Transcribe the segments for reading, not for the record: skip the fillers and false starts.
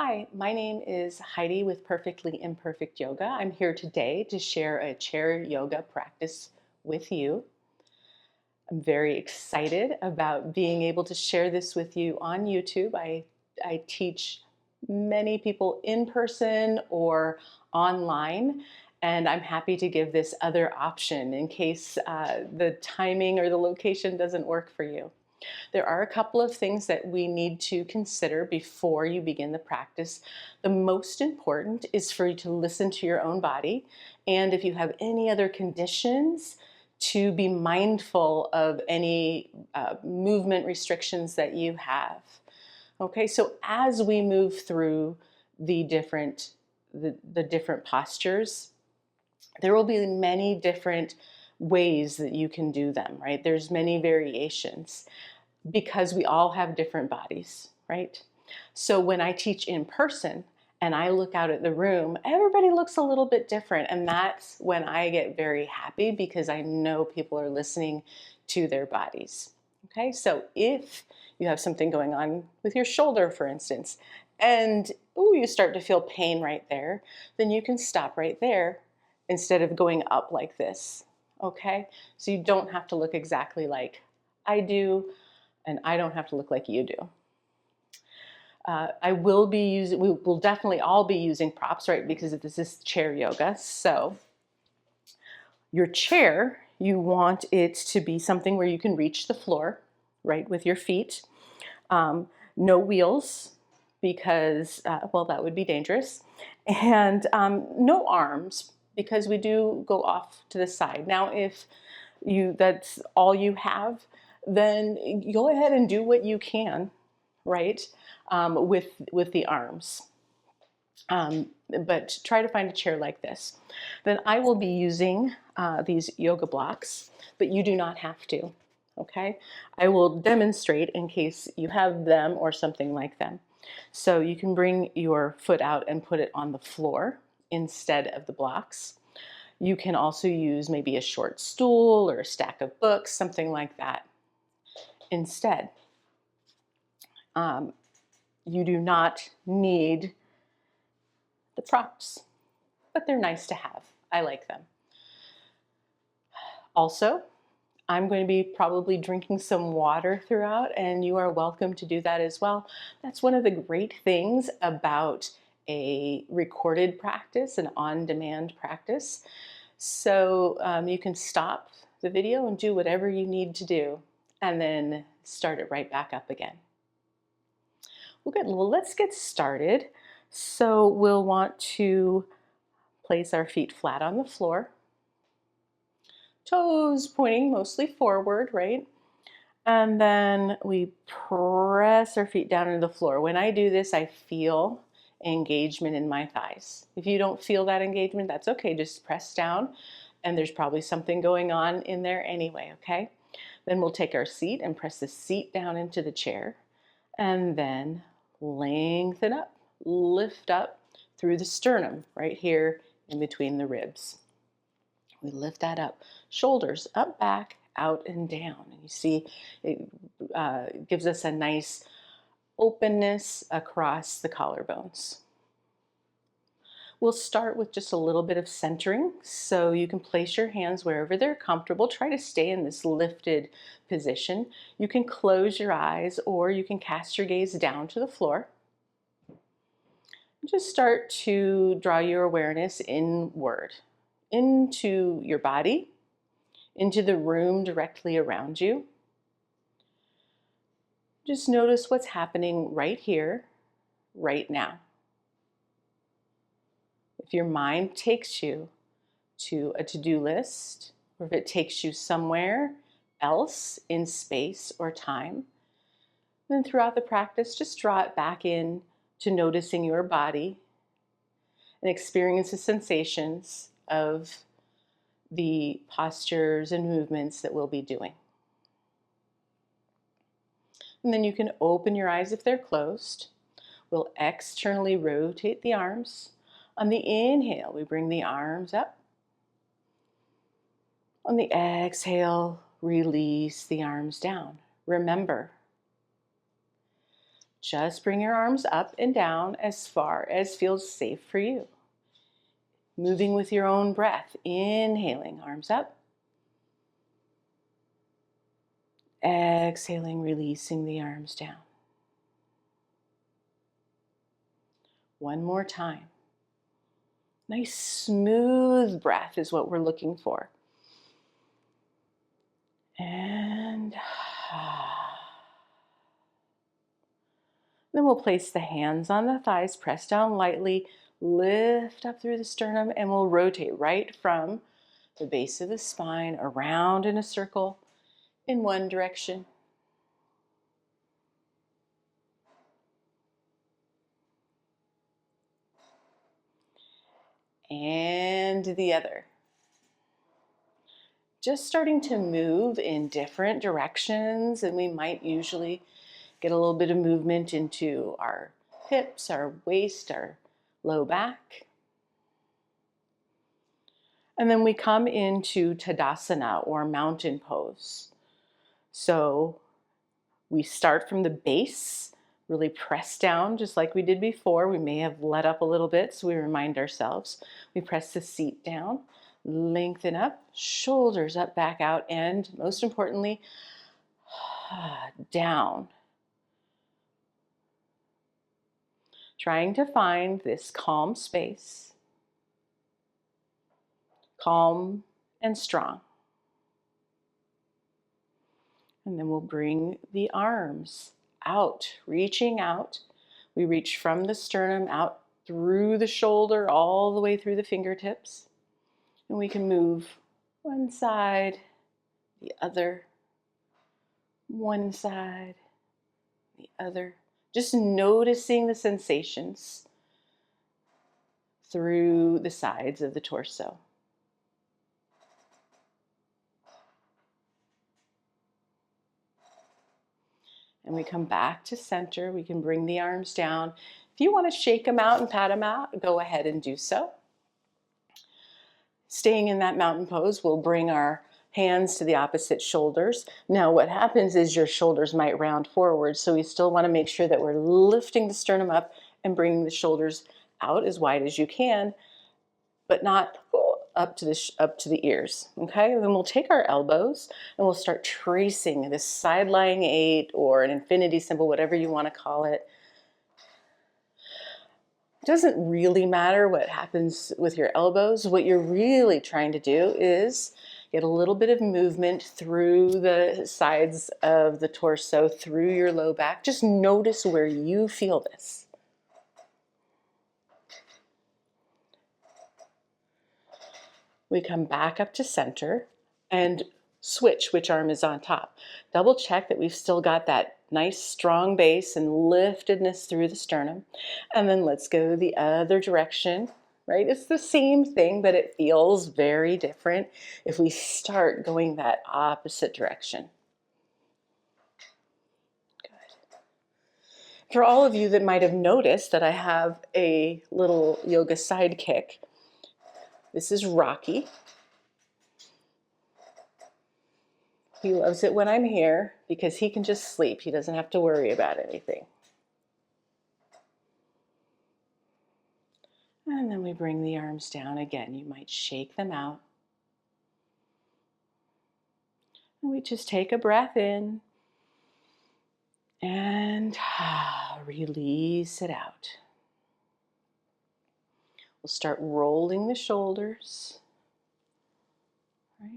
Hi, my name is Heidi with Perfectly Imperfect Yoga. I'm here today to share a chair yoga practice with you. I'm very excited about being able to share this with you on YouTube. I teach many people in person or online, and I'm happy to give this other option in case the timing or the location doesn't work for you. There are a couple of things that we need to consider before you begin the practice. The most important is for you to listen to your own body, and if you have any other conditions, to be mindful of any movement restrictions that you have. Okay, so as we move through the different postures, there will be many different ways that you can do them, right? There's many variations because we all have different bodies, right? So when I teach in person and I look out at the room, everybody looks a little bit different. And that's when I get very happy because I know people are listening to their bodies. Okay, so if you have something going on with your shoulder, for instance, and you start to feel pain right there, then you can stop right there instead of going up like this. Okay, so you don't have to look exactly like I do, and I don't have to look like you do. We will definitely all be using props, right? Because this is chair yoga. So your chair, you want it to be something where you can reach the floor, right, with your feet. No wheels, because, well, that would be dangerous. And no arms, because we do go off to the side. Now, if that's all you have, then go ahead and do what you can, right, with the arms. But try to find a chair like this. Then I will be using these yoga blocks, but you do not have to, okay? I will demonstrate in case you have them or something like them. So you can bring your foot out and put it on the floor instead of the blocks. You can also use maybe a short stool or a stack of books, something like that instead. You do not need the props, but they're nice to have. I like them. Also, I'm going to be probably drinking some water throughout, and you are welcome to do that as well. That's one of the great things about a recorded practice, an on-demand practice. So you can stop the video and do whatever you need to do, and then start it right back up again. Well, good. Well, let's get started. So we'll want to place our feet flat on the floor, toes pointing mostly forward, right? And then we press our feet down into the floor. When I do this, I feel engagement in my thighs. If you don't feel that engagement, that's okay. Just press down, and there's probably something going on in there anyway, okay? Then we'll take our seat and press the seat down into the chair, and then lengthen up, lift up through the sternum, right here in between the ribs. We lift that up, shoulders up, back, out, and down. And you see it gives us a nice openness across the collarbones. We'll start with just a little bit of centering, so you can place your hands wherever they're comfortable. Try to stay in this lifted position. You can close your eyes, or you can cast your gaze down to the floor. Just start to draw your awareness inward, into your body, into the room directly around you. Just notice what's happening right here, right now. If your mind takes you to a to-do list, or if it takes you somewhere else in space or time, then throughout the practice, just draw it back in to noticing your body and experience the sensations of the postures and movements that we'll be doing. And then you can open your eyes if they're closed. We'll externally rotate the arms. On the inhale, we bring the arms up. On the exhale, release the arms down. Remember, Just bring your arms up and down as far as feels safe for you. Moving with your own breath. Inhaling, arms up. Exhaling, releasing the arms down. One more time. Nice smooth breath is what we're looking for. And then we'll place the hands on the thighs, press down lightly, lift up through the sternum, and we'll rotate right from the base of the spine around in a circle in one direction. And the other. Just starting to move in different directions, and we might usually get a little bit of movement into our hips, our waist, our low back. And then we come into Tadasana, or mountain pose. So we start from the base, really press down just like we did before. We may have let up a little bit, so we remind ourselves. We press the seat down, lengthen up, shoulders up, back out, and most importantly, down. Trying to find this calm space, calm and strong. And then we'll bring the arms out, reaching out. We reach from the sternum out through the shoulder, all the way through the fingertips. And we can move one side, the other, one side, the other. Just noticing the sensations through the sides of the torso. And we come back to center. We can bring the arms down. If you want to shake them out and pat them out, go ahead and do so. Staying in that mountain pose, we'll bring our hands to the opposite shoulders. Now what happens is your shoulders might round forward, so we still want to make sure that we're lifting the sternum up and bringing the shoulders out as wide as you can, but not up to the ears. Okay, and then we'll take our elbows and we'll start tracing this side lying 8 or an infinity symbol, whatever you want to call it. It doesn't really matter what happens with your elbows. What you're really trying to do is get a little bit of movement through the sides of the torso, through your low back. Just notice where you feel this. We come back up to center and switch which arm is on top. Double check that we've still got that nice strong base and liftedness through the sternum. And then let's go the other direction, right? It's the same thing, but it feels very different if we start going that opposite direction. Good. For all of you that might have noticed that I have a little yoga sidekick, this is Rocky. He loves it when I'm here because he can just sleep. He doesn't have to worry about anything. And then we bring the arms down again. You might shake them out. And we just take a breath in and release it out. We'll start rolling the shoulders. Right?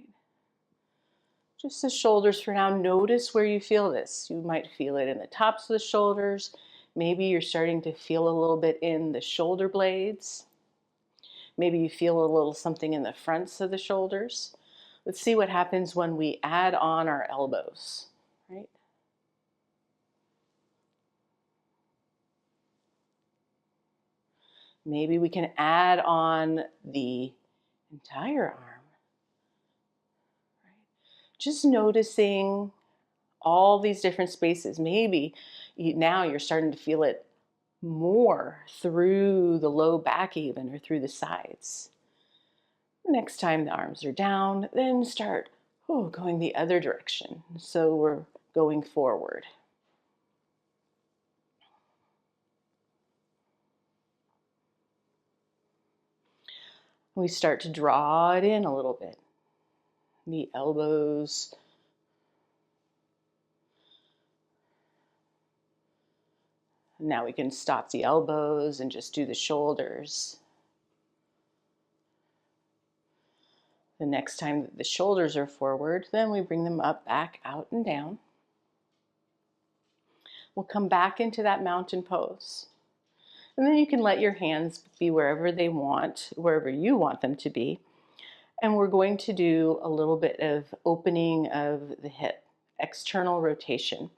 Just the shoulders for now. Notice where you feel this. You might feel it in the tops of the shoulders. Maybe you're starting to feel a little bit in the shoulder blades. Maybe you feel a little something in the fronts of the shoulders. Let's see what happens when we add on our elbows, right? Maybe we can add on the entire arm. Right? Just noticing all these different spaces. Maybe now you're starting to feel it more through the low back even, or through the sides. Next time the arms are down, then start going the other direction. So we're going forward. We start to draw it in a little bit. The elbows. Now we can stop the elbows and just do the shoulders. The next time that the shoulders are forward, then we bring them up, back, out, and down. We'll come back into that mountain pose. And then you can let your hands be wherever you want them to be. And we're going to do a little bit of opening of the hip, external rotation.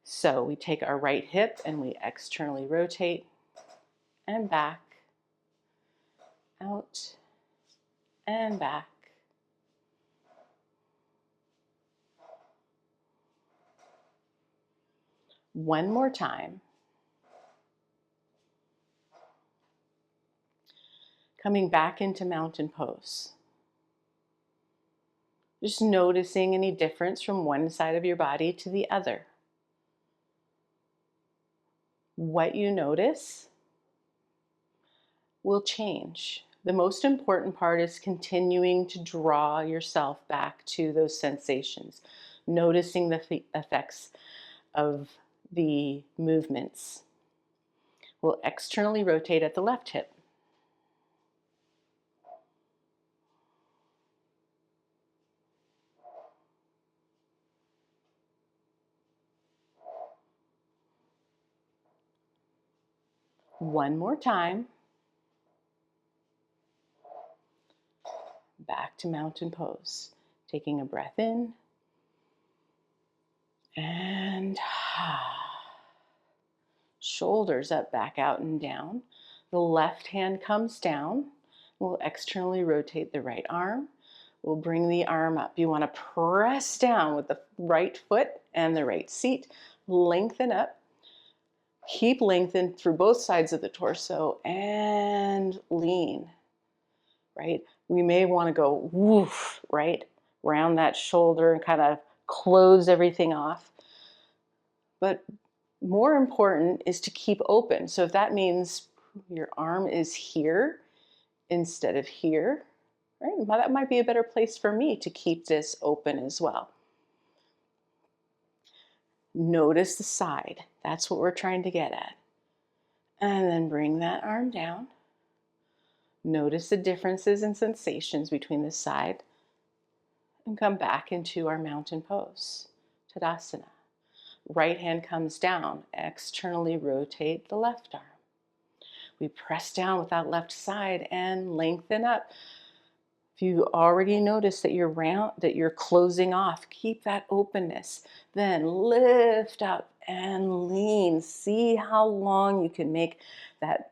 So we take our right hip and we externally rotate and back, out, and back. One more time. Coming back into mountain pose. Just noticing any difference from one side of your body to the other. What you notice will change. The most important part is continuing to draw yourself back to those sensations, noticing the effects of the movements. We'll externally rotate at the left hip. One more time. Back to mountain pose. Taking a breath in and shoulders up, back, out, and down. The left hand comes down. We'll externally rotate the right arm. We'll bring the arm up. You want to press down with the right foot and the right seat. Lengthen up. Keep lengthened through both sides of the torso and lean, right? We may want to go woof, right? Round that shoulder and kind of close everything off. But more important is to keep open. So if that means your arm is here instead of here, right? Well, that might be a better place for me to keep this open as well. Notice the side. That's what we're trying to get at. And then bring that arm down. Notice the differences in sensations between the side and come back into our mountain pose, Tadasana. Right hand comes down, externally rotate the left arm. We press down with that left side and lengthen up. If you already notice that you're closing off, keep that openness. Then lift up and lean. See how long you can make that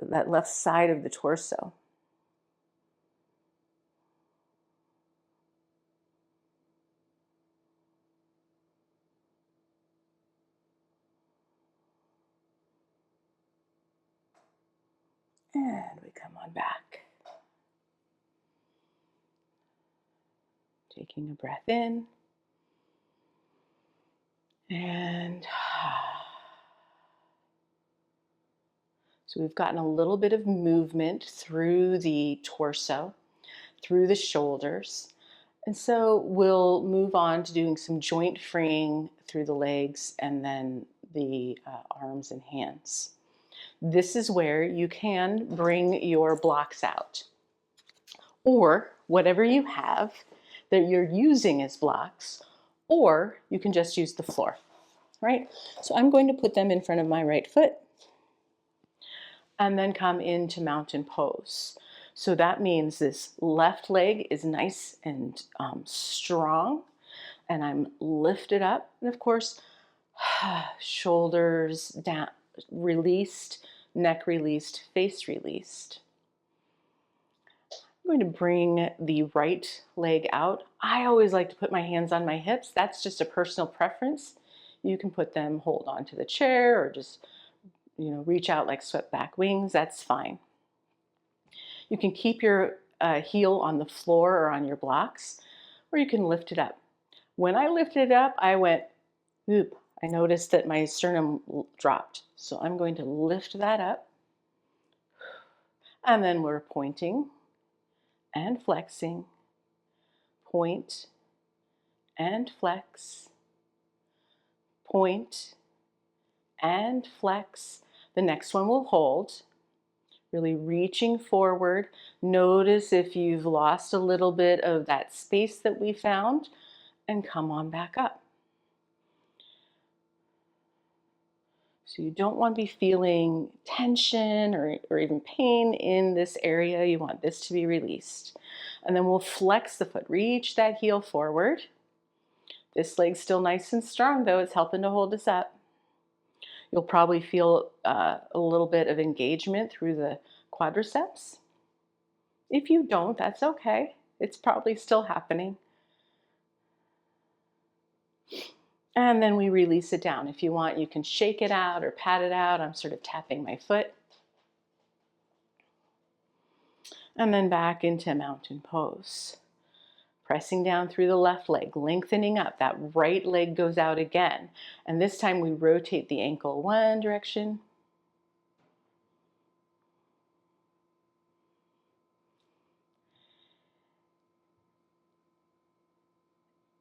left side of the torso. And we come on back. Taking a breath in. And so we've gotten a little bit of movement through the torso, through the shoulders. And so we'll move on to doing some joint freeing through the legs and then the arms and hands. This is where you can bring your blocks out, or whatever you have that you're using as blocks, or you can just use the floor, right? So I'm going to put them in front of my right foot and then come into mountain pose. So that means this left leg is nice and strong, and I'm lifted up. And of course, shoulders down, released, neck released, face released. I'm going to bring the right leg out. I always like to put my hands on my hips. That's just a personal preference. You can put them, hold on to the chair, or just reach out like swept back wings. That's fine. You can keep your heel on the floor or on your blocks, or you can lift it up. When I lifted it up, I went, oop. I noticed that my sternum dropped. So I'm going to lift that up. And then we're pointing and flexing, point and flex, point and flex. The next one will hold, really reaching forward. Notice if you've lost a little bit of that space that we found, and come on back up. So you don't want to be feeling tension or even pain in this area. You want this to be released. And then we'll flex the foot, reach that heel forward. This leg's still nice and strong though, it's helping to hold us up. You'll probably feel a little bit of engagement through the quadriceps. If you don't, that's okay. It's probably still happening. And then we release it down. If you want, you can shake it out or pat it out. I'm sort of tapping my foot. And then back into mountain pose. Pressing down through the left leg, lengthening up. That right leg goes out again. And this time we rotate the ankle one direction.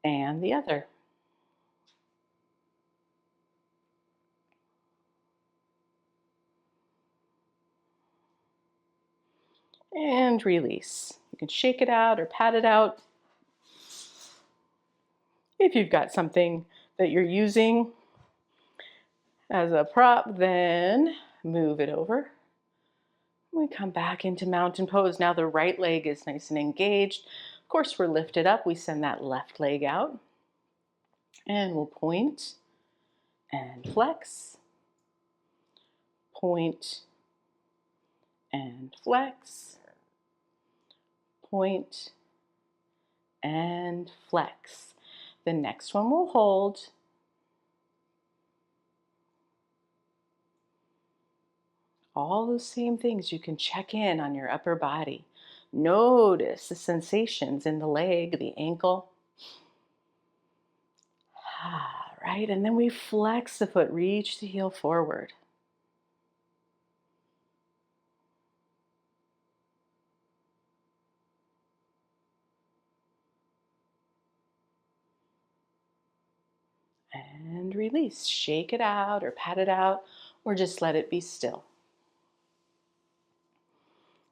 And the other. And release. You can shake it out or pat it out. If you've got something that you're using as a prop, then move it over. We come back into mountain pose. Now the right leg is nice and engaged. Of course, we're lifted up. We send that left leg out. And we'll point and flex. Point and flex. Point and flex. The next one will hold. All those same things, you can check in on your upper body. Notice the sensations in the leg, the ankle. Right, and then we flex the foot, reach the heel forward. And release. Shake it out or pat it out or just let it be still.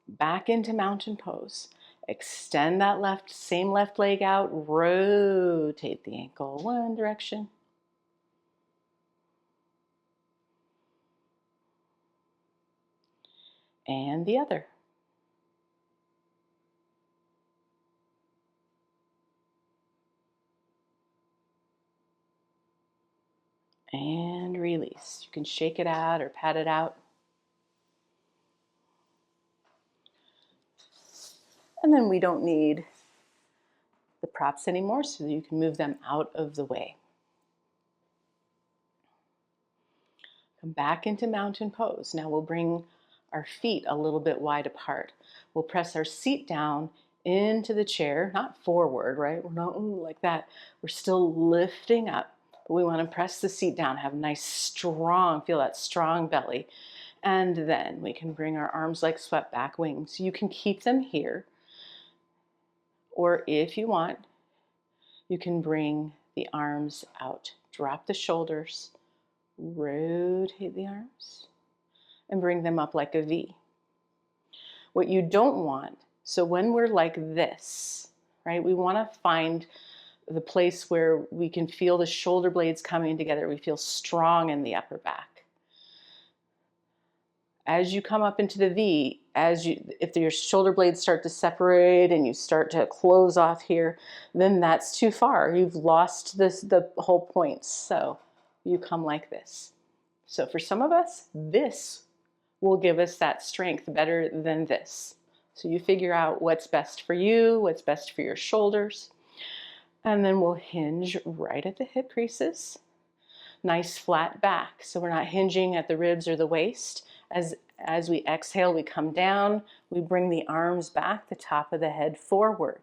Back into mountain pose. Extend that same left leg out. Rotate the ankle one direction. And the other. And release. You can shake it out or pat it out. And then we don't need the props anymore, so you can move them out of the way. Come back into mountain pose. Now we'll bring our feet a little bit wide apart. We'll press our seat down into the chair, not forward, right? We're not like that. We're still lifting up, but we want to press the seat down, have a nice strong, feel that strong belly. And then we can bring our arms like swept back wings. You can keep them here, or if you want, you can bring the arms out. Drop the shoulders, rotate the arms, and bring them up like a V. What you don't want, so when we're like this, right, we want to find the place where we can feel the shoulder blades coming together. We feel strong in the upper back. As you come up into the V, if your shoulder blades start to separate and you start to close off here, then that's too far. You've lost the whole point. So you come like this. So for some of us, this will give us that strength better than this. So you figure out what's best for you, what's best for your shoulders. And then we'll hinge right at the hip creases. Nice flat back. So we're not hinging at the ribs or the waist. As we exhale, we come down, we bring the arms back, the top of the head forward.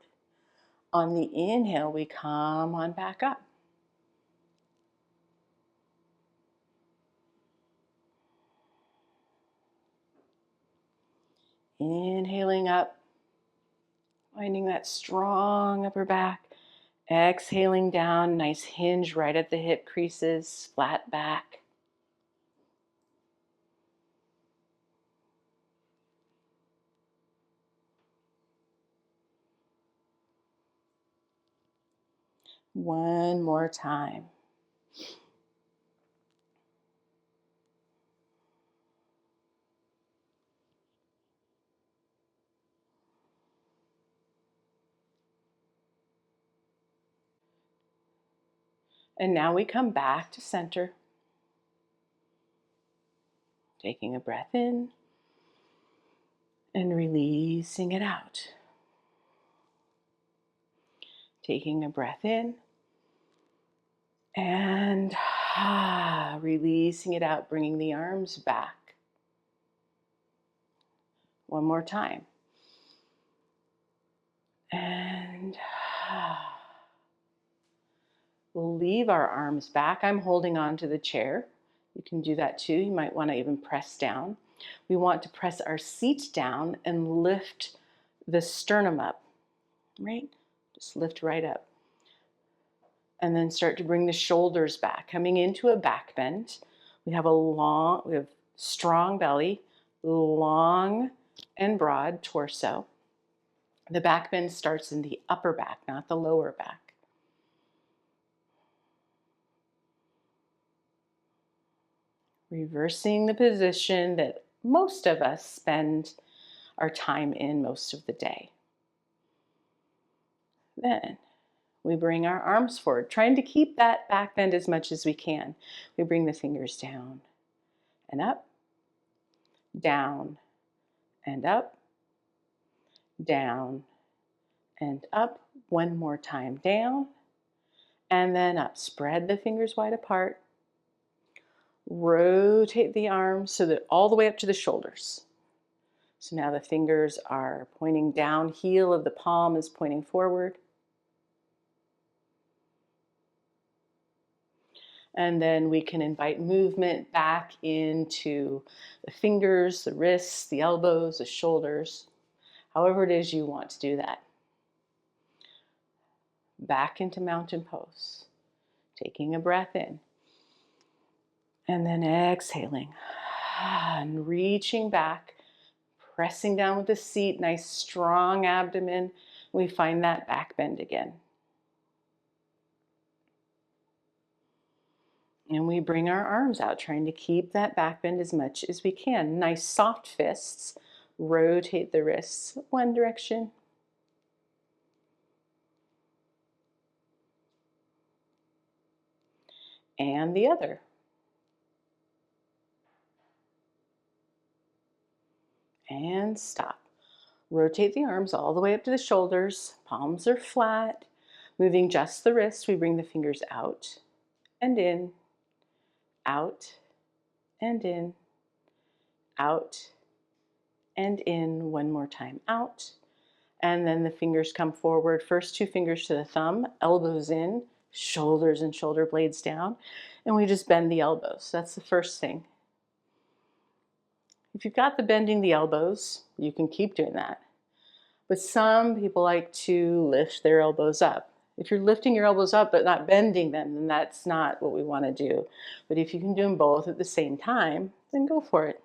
On the inhale, we come on back up. Inhaling up. Finding that strong upper back. Exhaling down, nice hinge right at the hip creases, flat back. One more time. And now we come back to center. Taking a breath in and releasing it out. Taking a breath in and releasing it out, bringing the arms back. One more time. And we'll leave our arms back. I'm holding on to the chair. You can do that too. You might want to even press down. We want to press our seat down and lift the sternum up, right? Just lift right up. And then start to bring the shoulders back, coming into a back bend. We have strong belly, long and broad torso. The back bend starts in the upper back, not the lower back. Reversing the position that most of us spend our time in most of the day. Then we bring our arms forward, trying to keep that back bend as much as we can. We bring the fingers down and up, down and up, down and up. One more time, down and then up. Spread the fingers wide apart. Rotate the arms so that all the way up to the shoulders. So now the fingers are pointing down, heel of the palm is pointing forward. And then we can invite movement back into the fingers, the wrists, the elbows, the shoulders, however it is you want to do that. Back into mountain pose, taking a breath in. And then exhaling and reaching back, pressing down with the seat, nice strong abdomen. We find that back bend again. And we bring our arms out, trying to keep that back bend as much as we can. Nice soft fists. Rotate the wrists one direction. And the other. And stop. Rotate the arms all the way up to the shoulders. Palms are flat. Moving just the wrists, we bring the fingers out and in, out and in, out and in. One more time, out. And then the fingers come forward. First two fingers to the thumb, elbows in, shoulders and shoulder blades down. And we just bend the elbows. That's the first thing. If you've got the bending the elbows, you can keep doing that. But some people like to lift their elbows up. If you're lifting your elbows up but not bending them, then that's not what we want to do. But if you can do them both at the same time, then go for it.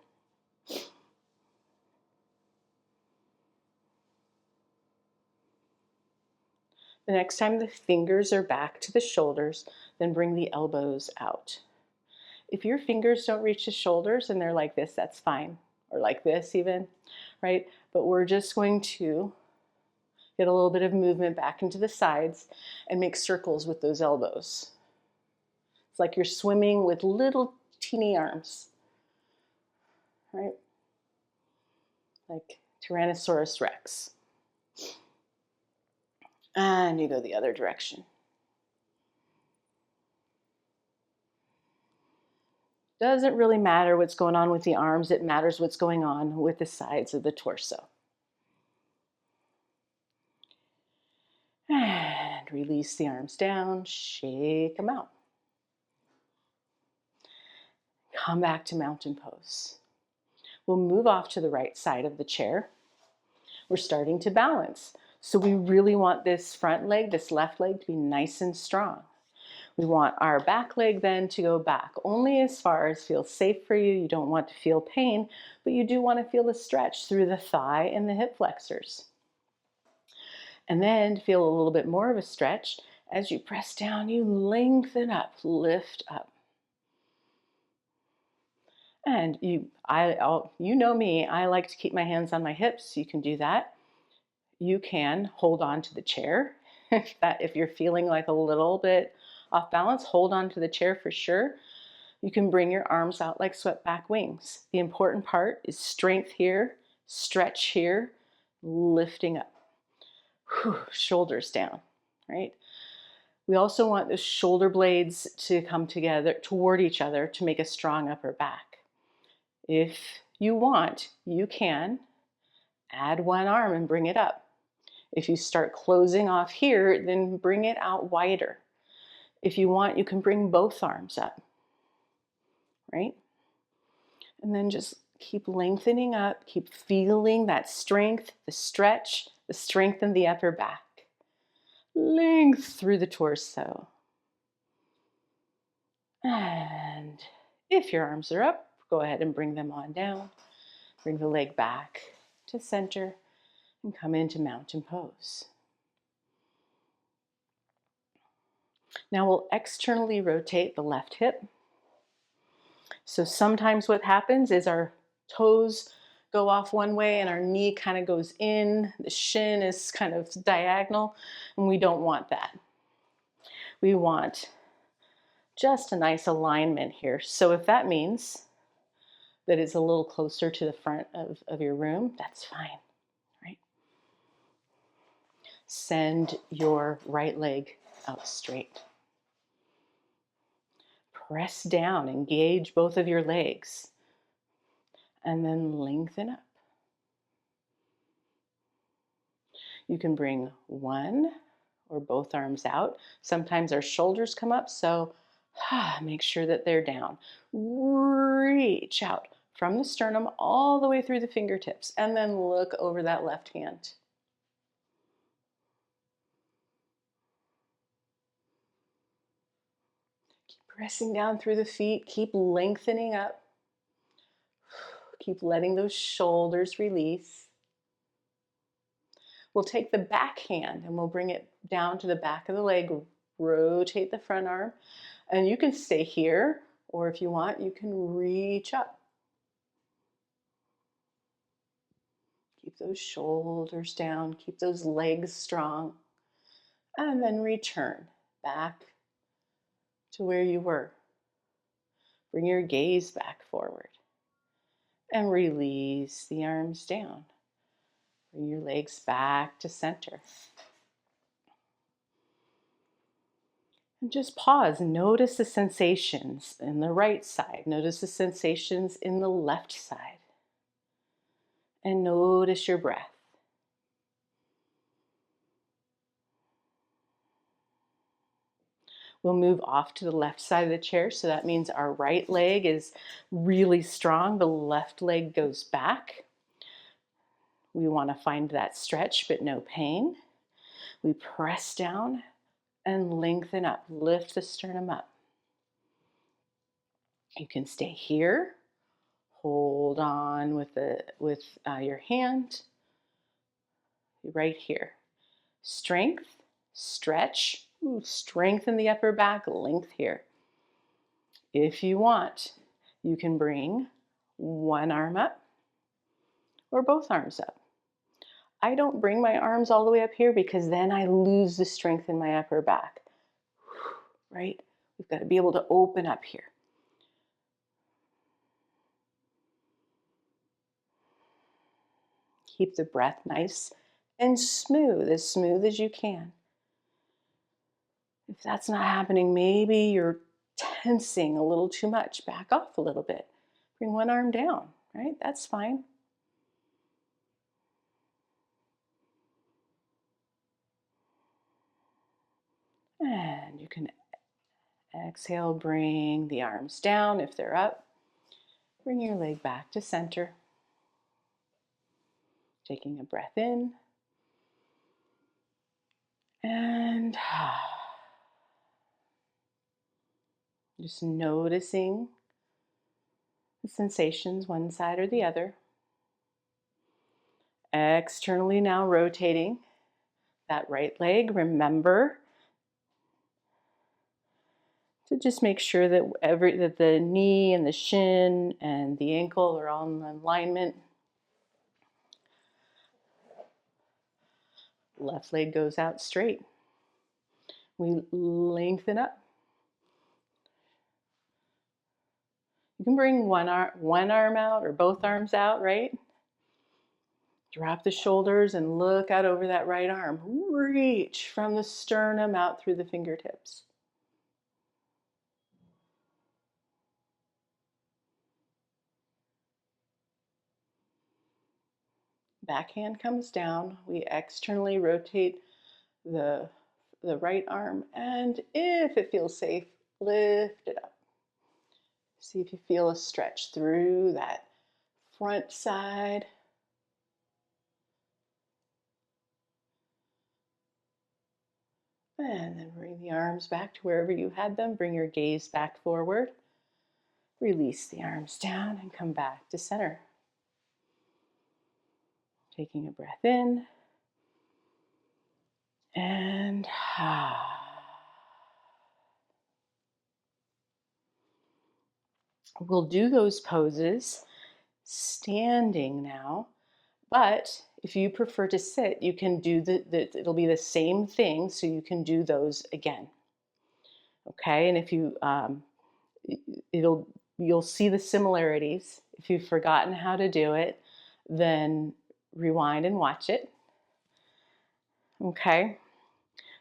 The next time the fingers are back to the shoulders, then bring the elbows out. If your fingers don't reach the shoulders and they're like this, that's fine. Or like this even, right? But we're just going to get a little bit of movement back into the sides and make circles with those elbows. It's like you're swimming with little teeny arms, right? Like Tyrannosaurus Rex. And you go the other direction. Doesn't really matter what's going on with the arms, it matters what's going on with the sides of the torso. And release the arms down, shake them out. Come back to mountain pose. We'll move off to the right side of the chair. We're starting to balance. So we really want this front leg, this left leg, to be nice and strong. We want our back leg then to go back only as far as feels safe for you. You don't want to feel pain, but you do want to feel a stretch through the thigh and the hip flexors. And then feel a little bit more of a stretch. As you press down, you lengthen up, lift up. And you know me, I like to keep my hands on my hips. You can do that. You can hold on to the chair. If you're feeling like a little bit off balance, hold on to the chair for sure. You can bring your arms out like swept back wings. The important part is strength here, stretch here, lifting up. Whew, shoulders down, right? We also want the shoulder blades to come together toward each other to make a strong upper back. If you want, you can add one arm and bring it up. If you start closing off here, then bring it out wider. If you want, you can bring both arms up, right? And then just keep lengthening up, keep feeling that strength, the stretch, the strength in the upper back. Length through the torso. And if your arms are up, go ahead and bring them on down. Bring the leg back to center and come into mountain pose. Now we'll externally rotate the left hip. So sometimes what happens is our toes go off one way and our knee kind of goes in, the shin is kind of diagonal, and we don't want that. We want just a nice alignment here. So if that means that it's a little closer to the front of your room, that's fine, right? Send your right leg out straight. Press down, engage both of your legs, and then lengthen up. You can bring one or both arms out. Sometimes our shoulders come up, so make sure that they're down. Reach out from the sternum all the way through the fingertips, and then look over that left hand. Keep pressing down through the feet, keep lengthening up. Keep letting those shoulders release. We'll take the back hand and we'll bring it down to the back of the leg, rotate the front arm, and you can stay here, or if you want, you can reach up. Keep those shoulders down, keep those legs strong, and then return back to where you were. Bring your gaze back forward and release the arms down. Bring your legs back to center. And just pause and notice the sensations in the right side. Notice the sensations in the left side. And notice your breath. We'll move off to the left side of the chair. So that means our right leg is really strong. The left leg goes back. We want to find that stretch, but no pain. We press down and lengthen up. Lift the sternum up. You can stay here. Hold on with your hand right here. Strength, stretch, strengthen the upper back, length here. If you want, you can bring one arm up or both arms up. I don't bring my arms all the way up here because then I lose the strength in my upper back, right? We've got to be able to open up here. Keep the breath nice and smooth as you can. If that's not happening, maybe you're tensing a little too much. Back off a little bit. Bring one arm down, right? That's fine. And you can exhale, bring the arms down if they're up. Bring your leg back to center. Taking a breath in And just noticing the sensations, one side or the other. Externally now rotating that right leg. Remember to just make sure that that the knee and the shin and the ankle are all in alignment. Left leg goes out straight. We lengthen up. You can bring one arm out or both arms out, right? Drop the shoulders and look out over that right arm. Reach from the sternum out through the fingertips. Backhand comes down. We externally rotate the right arm, and if it feels safe, lift it up. See if you feel a stretch through that front side. And then bring the arms back to wherever you had them. Bring your gaze back forward. Release the arms down and come back to center. Taking a breath in. And we'll do those poses standing now, but if you prefer to sit, you can do it'll be the same thing, so you can do those again. Okay, and if you you'll see the similarities. If you've forgotten how to do it, then rewind and watch it. Okay,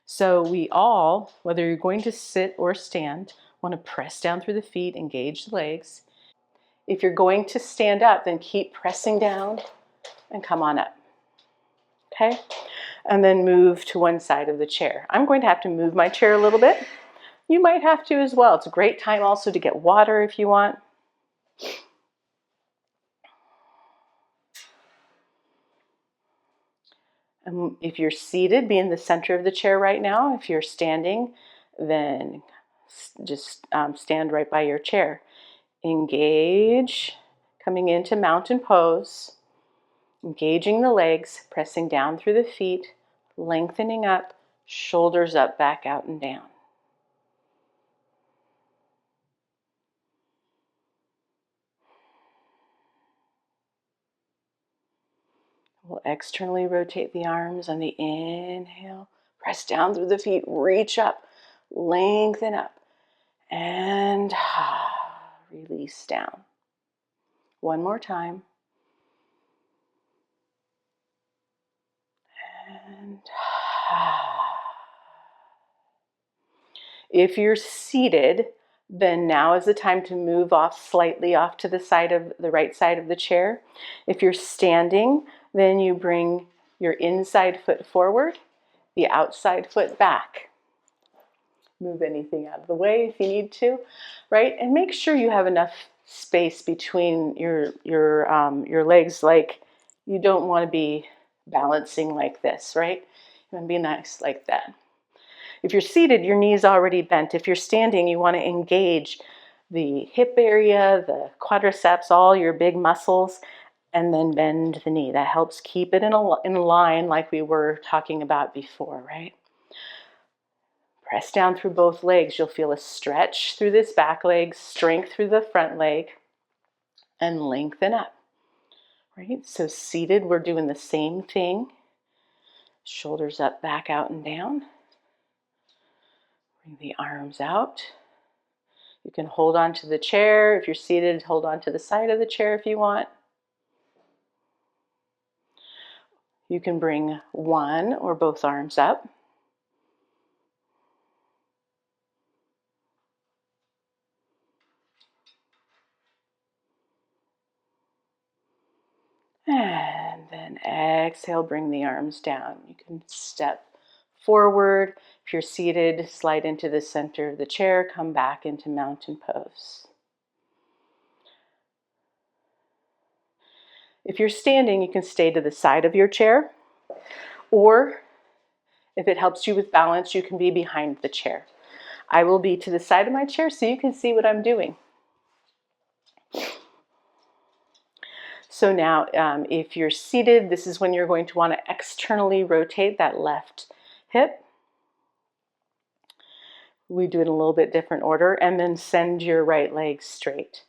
so we all, whether you're going to sit or stand, want to press down through the feet, engage the legs. If you're going to stand up, then keep pressing down and come on up. Okay, and then move to one side of the chair. I'm going to have to move my chair a little bit. You might have to as well. It's a great time also to get water if you want. If you're seated, be in the center of the chair right now. If you're standing, then just stand right by your chair. Engage, coming into mountain pose, engaging the legs, pressing down through the feet, lengthening up, shoulders up, back out and down. We'll externally rotate the arms on the inhale. Press down through the feet, reach up, lengthen up, and release down. One more time. And if you're seated, then now is the time to move off slightly off to the side of the right side of the chair. If you're standing, then you bring your inside foot forward, the outside foot back. Move anything out of the way if you need to, right? And make sure you have enough space between your legs. Like, you don't want to be balancing like this, right? You want to be nice like that. If you're seated, your knee's already bent. If you're standing, you want to engage the hip area, the quadriceps, all your big muscles, and then bend the knee. That helps keep it in a line like we were talking about before, right? Press down through both legs. You'll feel a stretch through this back leg, strength through the front leg, and lengthen up, right? So seated, we're doing the same thing. Shoulders up, back out and down. Bring the arms out. You can hold on to the chair. If you're seated, hold on to the side of the chair if you want. You can bring one or both arms up. And then exhale, bring the arms down. You can step forward. If you're seated, slide into the center of the chair, come back into mountain pose. If you're standing, you can stay to the side of your chair, or If it helps you with balance, you can be behind the chair. I will be to the side of my chair so you can see what I'm doing. So now, if you're seated, this is when you're going to want to externally rotate that left hip. We do it in a little bit different order, and then send your right leg straight.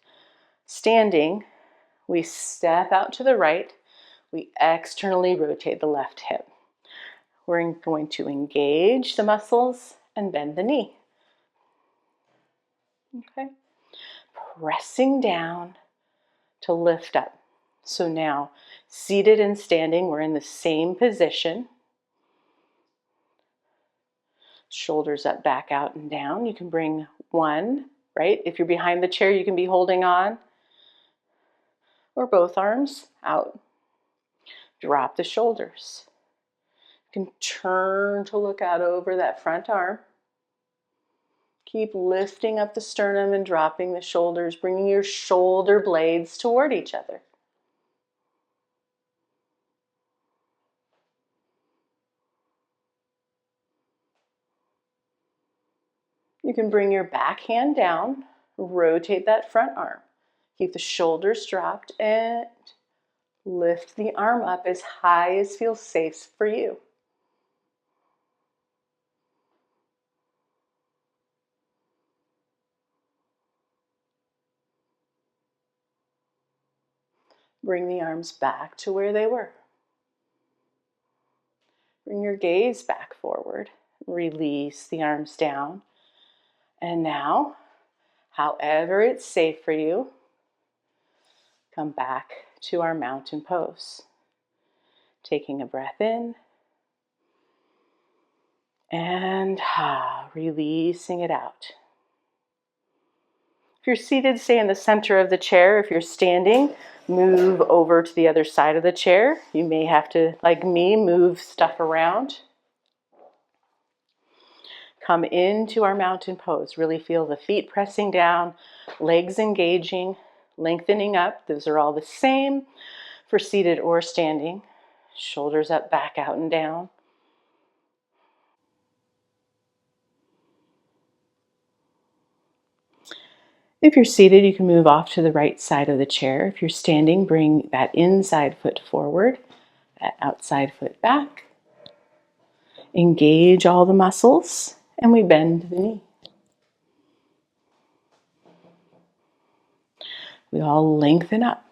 Standing, we step out to the right, we externally rotate the left hip. We're going to engage the muscles and bend the knee. Okay. Pressing down to lift up. So now, seated and standing, we're in the same position. Shoulders up, back, out, and down. You can bring one, right? If you're behind the chair, you can be holding on. Or both arms out. Drop the shoulders. You can turn to look out over that front arm. Keep lifting up the sternum and dropping the shoulders, bringing your shoulder blades toward each other. You can bring your back hand down, rotate that front arm. Keep the shoulders dropped and lift the arm up as high as feels safe for you. Bring the arms back to where they were. Bring your gaze back forward. Release the arms down. And now, however it's safe for you, come back to our mountain pose. Taking a breath in and releasing it out. If you're seated, stay in the center of the chair. If you're standing, move over to the other side of the chair. You may have to, like me, move stuff around. Come into our mountain pose. Really feel the feet pressing down, legs engaging, lengthening up. Those are all the same for seated or standing. Shoulders up, back, out, and down. If you're seated, you can move off to the right side of the chair. If you're standing, bring that inside foot forward, that outside foot back. Engage all the muscles, and we bend the knee. We all lengthen up.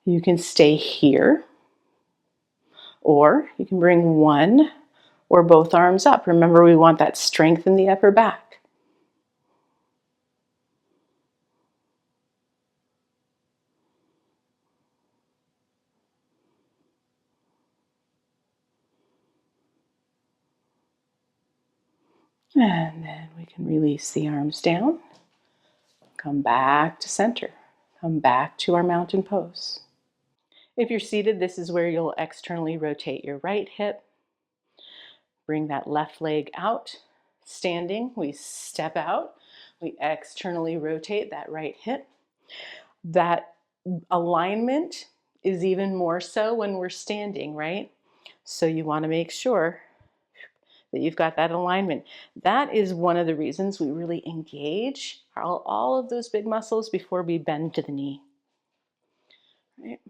You can stay here, or you can bring one or both arms up. Remember, we want that strength in the upper back. And then we can release the arms down. Come back to center. Come back to our mountain pose. If you're seated, this is where you'll externally rotate your right hip. Bring that left leg out. Standing, we step out. We externally rotate that right hip. That alignment is even more so when we're standing, right? So you want to make sure that you've got that alignment. That is one of the reasons we really engage all of those big muscles before we bend to the knee. Right?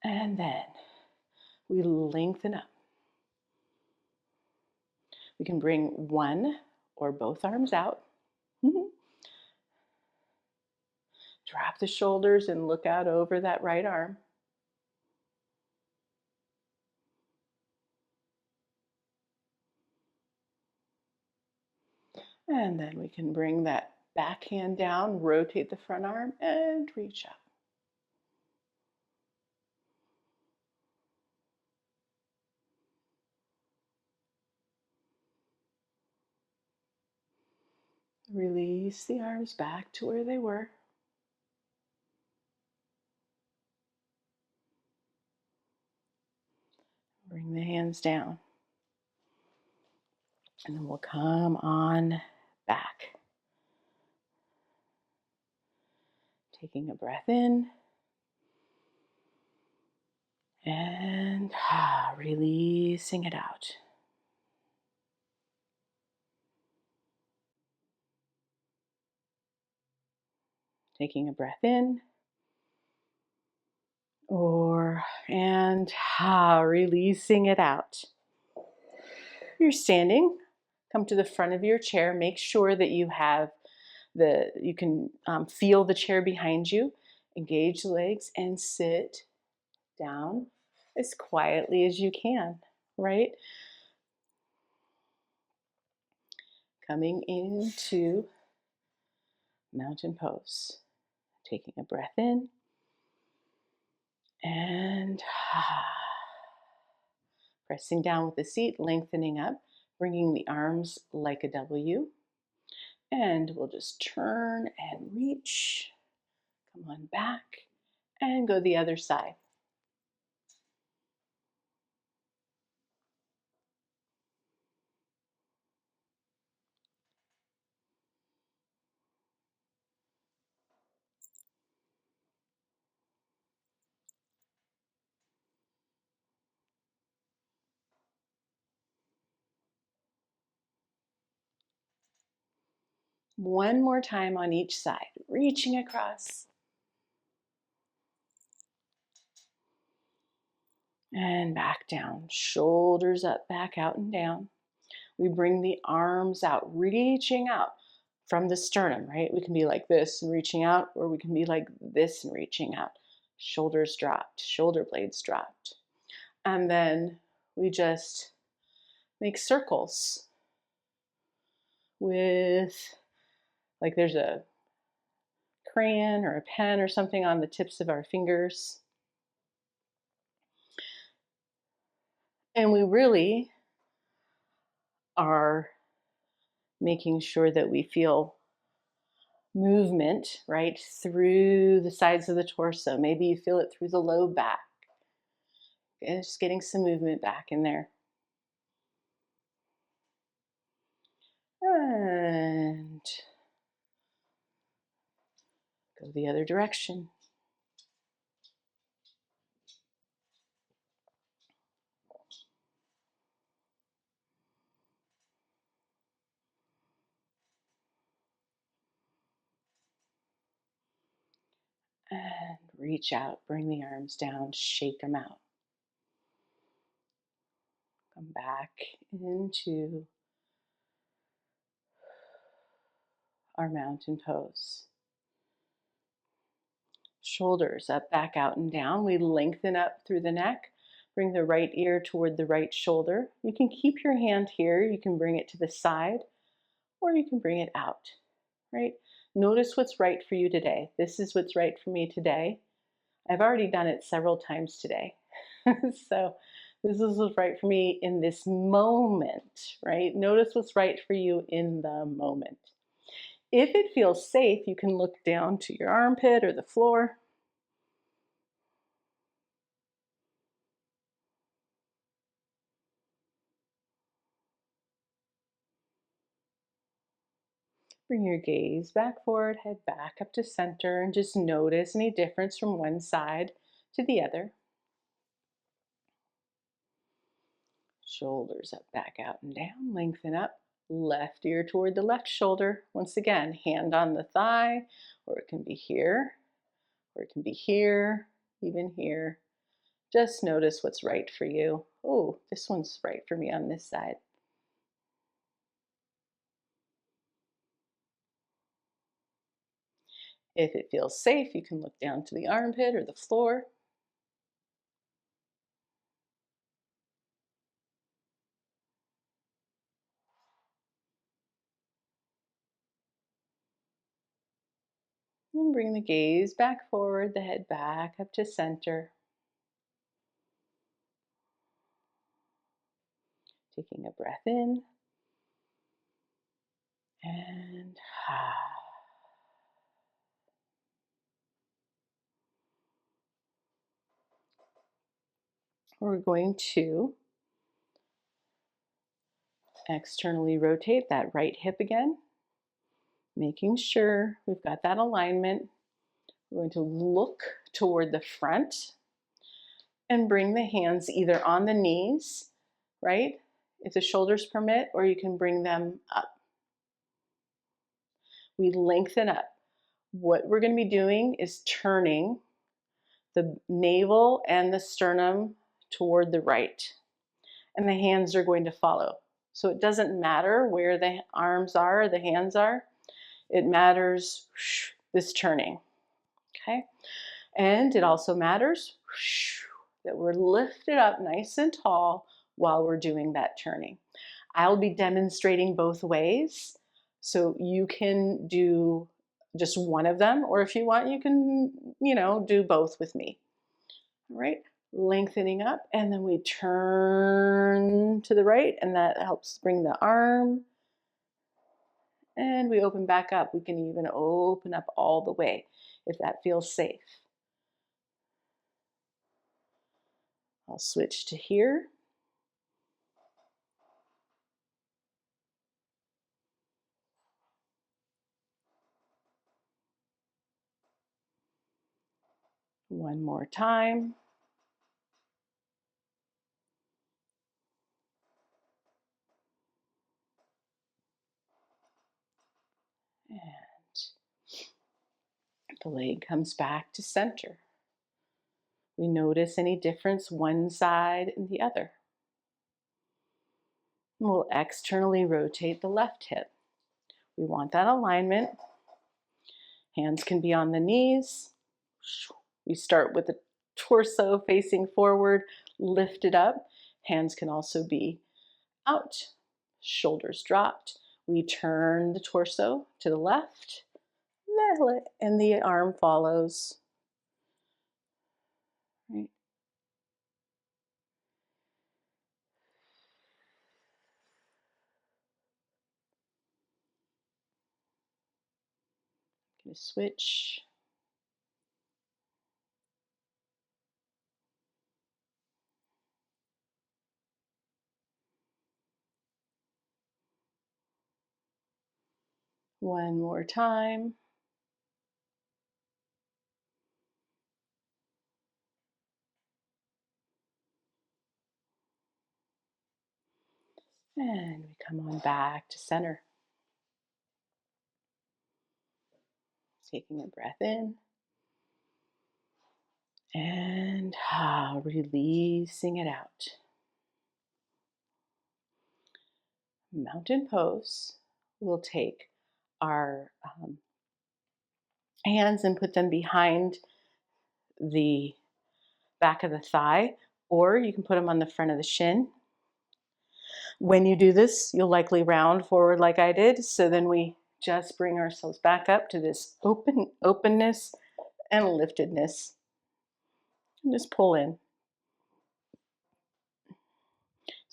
And then we lengthen up. We can bring one or both arms out. Drop the shoulders and look out over that right arm. And then we can bring that back hand down, rotate the front arm, and reach up. Release the arms back to where they were. Bring the hands down. And then we'll come on back. Taking a breath in and releasing it out. Taking a breath in and releasing it out. You're standing. Come to the front of your chair. Make sure that you have you can feel the chair behind you. Engage the legs and sit down as quietly as you can, right? Coming into mountain pose. Taking a breath in and pressing down with the seat, lengthening up, bringing the arms like a W. And we'll just turn and reach. Come on back and go the other side. One more time on each side, reaching across. And back down, shoulders up, back out and down. We bring the arms out, reaching out from the sternum, right? We can be like this and reaching out, or we can be like this and reaching out. Shoulders dropped, shoulder blades dropped. And then we just make circles with, like there's a crayon or a pen or something on the tips of our fingers. And we really are making sure that we feel movement right through the sides of the torso. Maybe you feel it through the low back. And just getting some movement back in there. And go the other direction. And reach out, bring the arms down, shake them out. Come back into our mountain pose. Shoulders up, back out and down. We lengthen up through the neck. Bring the right ear toward the right shoulder. You can keep your hand here. You can bring it to the side, or you can bring it out, right? Notice what's right for you today. This is what's right for me today. I've already done it several times today. So this is what's right for me in this moment, right? Notice what's right for you in the moment. If it feels safe, you can look down to your armpit or the floor. Bring your gaze back forward, head back up to center, and just notice any difference from one side to the other. Shoulders up, back out and down, lengthen up. Left ear toward the left shoulder. Once again, hand on the thigh, or it can be here, or it can be here, even here. Just notice what's right for you. Oh, this one's right for me on this side. If it feels safe, you can look down to the armpit or the floor. And bring the gaze back forward, the head back up to center. Taking a breath in and we're going to externally rotate that right hip again, making sure we've got that alignment. We're going to look toward the front and bring the hands either on the knees, right? If the shoulders permit, or you can bring them up. We lengthen up. What we're going to be doing is turning the navel and the sternum toward the right, and the hands are going to follow. So it doesn't matter where the arms are or the hands are. It matters this turning, okay? And it also matters that we're lifted up nice and tall while we're doing that turning. I'll be demonstrating both ways, so you can do just one of them, or if you want, you can, do both with me. All right, lengthening up, and then we turn to the right, and that helps bring the arm, and we open back up. We can even open up all the way if that feels safe. I'll switch to here. One more time. And the leg comes back to center. We notice any difference one side and the other. And we'll externally rotate the left hip. We want that alignment. Hands can be on the knees. We start with the torso facing forward, lift it up. Hands can also be out, shoulders dropped. We turn the torso to the left, and the arm follows. Right. Gonna switch. One more time. And we come on back to center. Taking a breath in. And releasing it out. Mountain pose. We'll take our hands and put them behind the back of the thigh, or you can put them on the front of the shin. When you do this, you'll likely round forward like I did, so then we just bring ourselves back up to this openness and liftedness. And just pull in.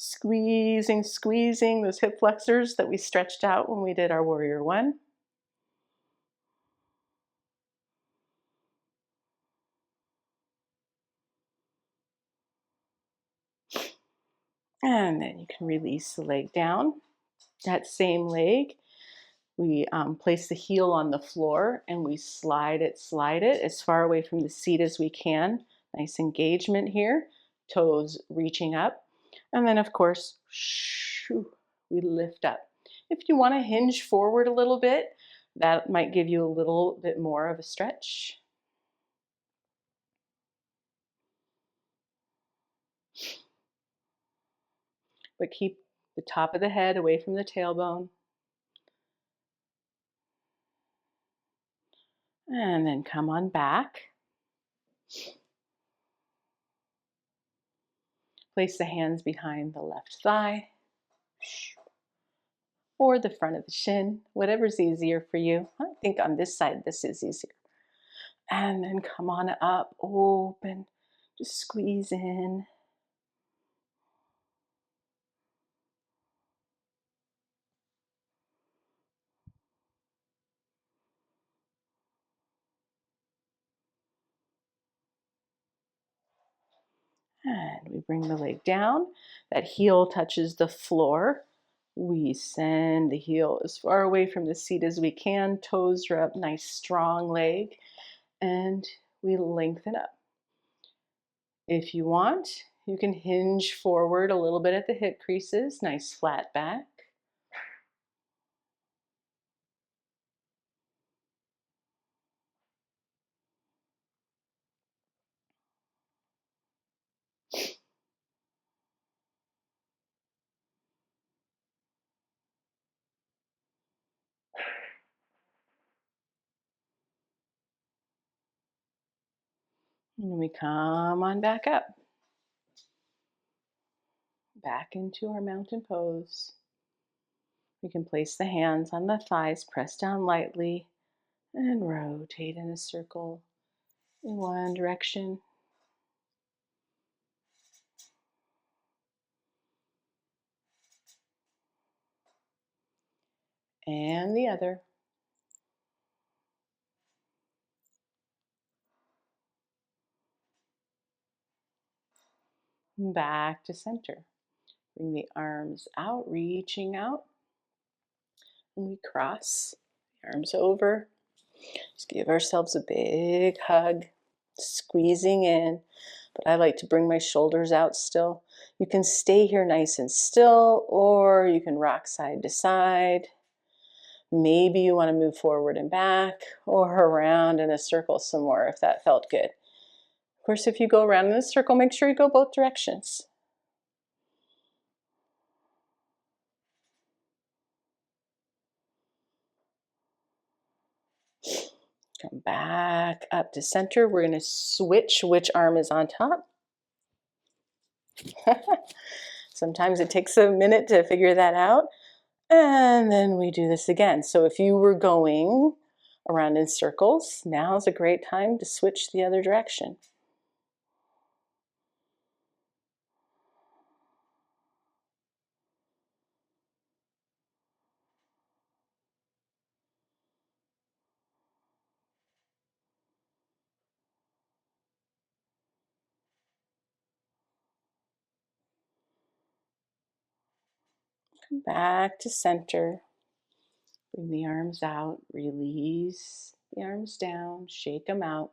Squeezing those hip flexors that we stretched out when we did our warrior one. And then you can release the leg down. That same leg, we place the heel on the floor and we slide it as far away from the seat as we can. Nice engagement here, toes reaching up. And then of course, we lift up. If you want to hinge forward a little bit, that might give you a little bit more of a stretch. But keep the top of the head away from the tailbone. And then come on back. Place the hands behind the left thigh or the front of the shin, whatever's easier for you. I think on this side, this is easier. And then come on up, open, just squeeze in. And we bring the leg down. That heel touches the floor. We send the heel as far away from the seat as we can. Toes are up, nice strong leg. and we lengthen up. If you want, you can hinge forward a little bit at the hip creases, nice flat back. And we come on back up. Back into our mountain pose. We can place the hands on the thighs, press down lightly, and rotate in a circle in one direction. And the other. Back to center. Bring the arms out, reaching out. And we cross the arms over. Just give ourselves a big hug, squeezing in. But I like to bring my shoulders out still. You can stay here nice and still, or you can rock side to side. Maybe you want to move forward and back, or around in a circle some more if that felt good. Of course, if you go around in a circle, make sure you go both directions. Come back up to center. We're going to switch which arm is on top. Sometimes it takes a minute to figure that out. And then we do this again. So if you were going around in circles, now's a great time to switch the other direction. Come back to center. Bring the arms out, release the arms down, shake them out.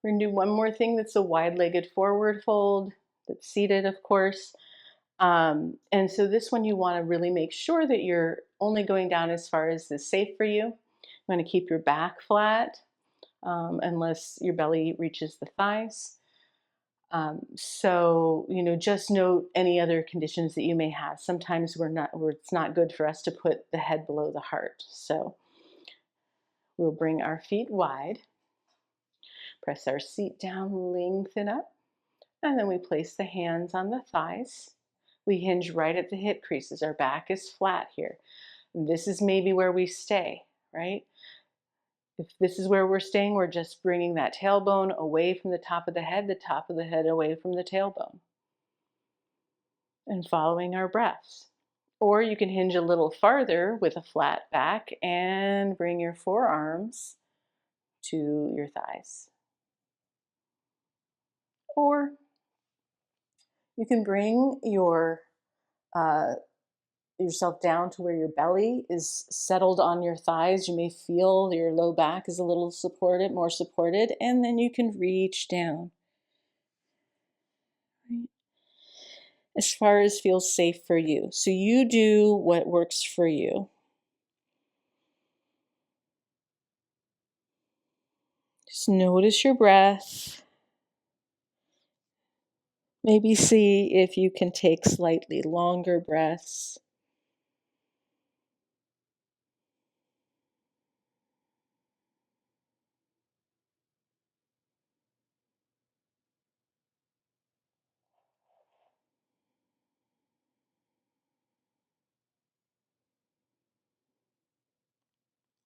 We're going to do one more thing that's a wide-legged forward fold that's seated, of course. And so this one you want to really make sure that you're only going down as far as is safe for you. You want to keep your back flat unless your belly reaches the thighs. So, just note any other conditions that you may have. Sometimes it's not good for us to put the head below the heart. So we'll bring our feet wide, press our seat down, lengthen up, and then we place the hands on the thighs. We hinge right at the hip creases. Our back is flat here. This is maybe where we stay, right? If this is where we're staying, we're just bringing that tailbone away from the top of the head away from the tailbone. And following our breaths. Or you can hinge a little farther with a flat back and bring your forearms to your thighs. Or you can bring yourself down to where your belly is settled on your thighs. You may feel your low back is a little supported, more supported, and then you can reach down. Right? As far as feels safe for you. So you do what works for you. Just notice your breath. Maybe see if you can take slightly longer breaths.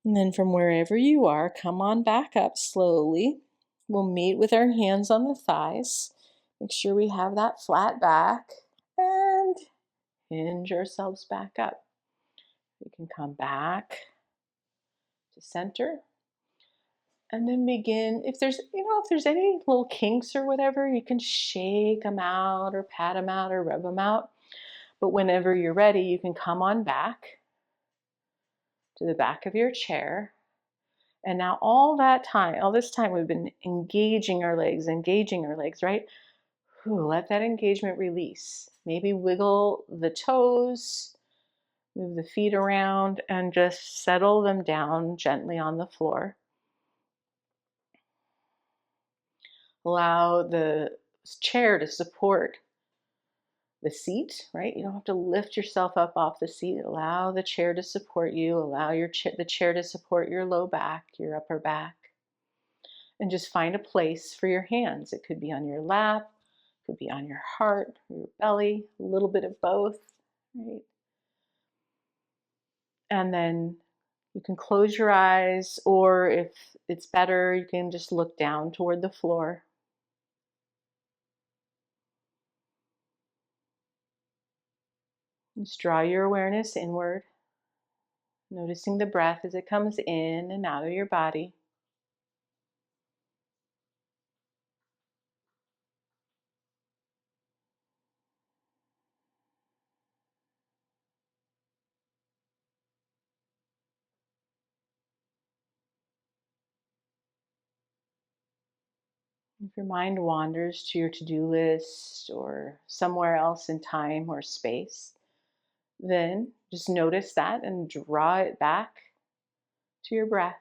And then from wherever you are, come on back up slowly. We'll meet with our hands on the thighs. Make sure we have that flat back and hinge ourselves back up. We can come back to center and then begin. If there's any little kinks or whatever, you can shake them out or pat them out or rub them out. But whenever you're ready, you can come on back to the back of your chair And now all this time we've been engaging our legs, right? Whew, let that engagement release. Maybe wiggle the toes, move the feet around, and just settle them down gently on the floor. Allow the chair to support the seat, right? You don't have to lift yourself up off the seat. Allow the chair to support you. Allow the chair to support your low back, your upper back. And just find a place for your hands. It could be on your lap, it could be on your heart, or your belly, a little bit of both, right? And then you can close your eyes, or if it's better, you can just look down toward the floor. Just draw your awareness inward, noticing the breath as it comes in and out of your body. If your mind wanders to your to-do list or somewhere else in time or space, then just notice that and draw it back to your breath.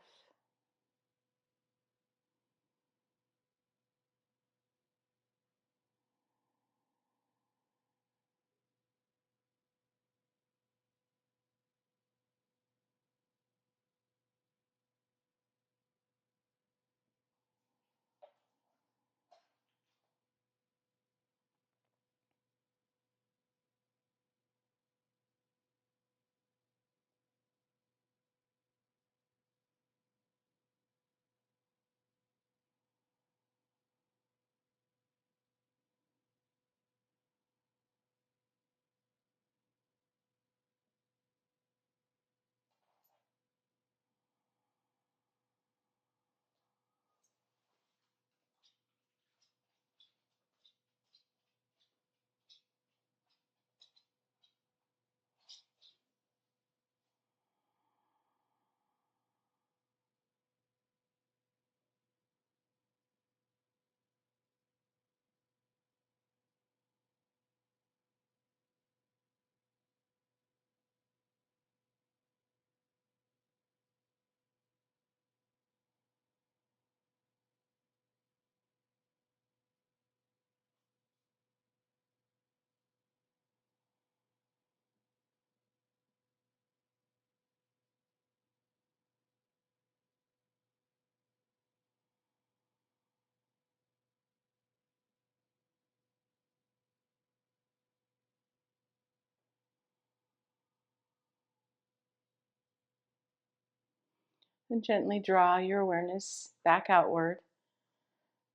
And gently draw your awareness back outward.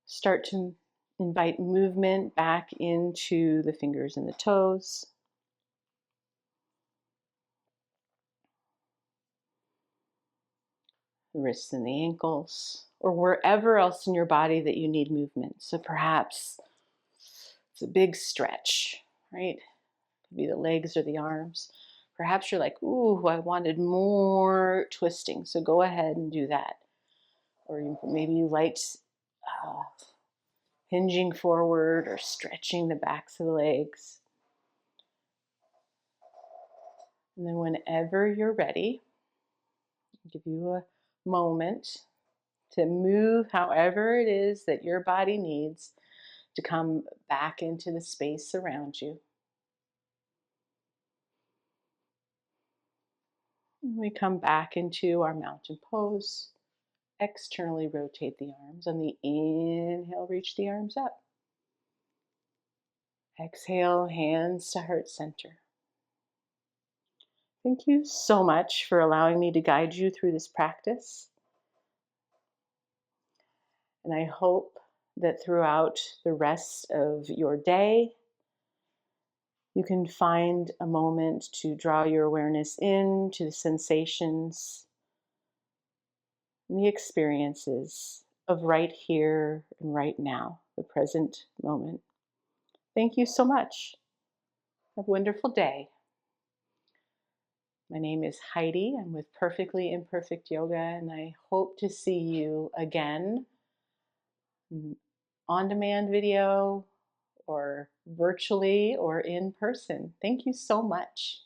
Start to invite movement back into the fingers and the toes. The wrists and the ankles, or wherever else in your body that you need movement. So perhaps it's a big stretch, right? It could be the legs or the arms. Perhaps you're like, ooh, I wanted more twisting. So go ahead and do that. Or maybe you liked hinging forward or stretching the backs of the legs. And then whenever you're ready, I'll give you a moment to move however it is that your body needs to come back into the space around you. And we come back into our mountain pose. Externally rotate the arms. On the inhale, reach the arms up. Exhale, hands to heart center. Thank you so much for allowing me to guide you through this practice. And I hope that throughout the rest of your day, you can find a moment to draw your awareness into the sensations and the experiences of right here and right now, the present moment. Thank you so much. Have a wonderful day. My name is Heidi. I'm with Perfectly Imperfect Yoga, and I hope to see you again on demand video or virtually or in person. Thank you so much.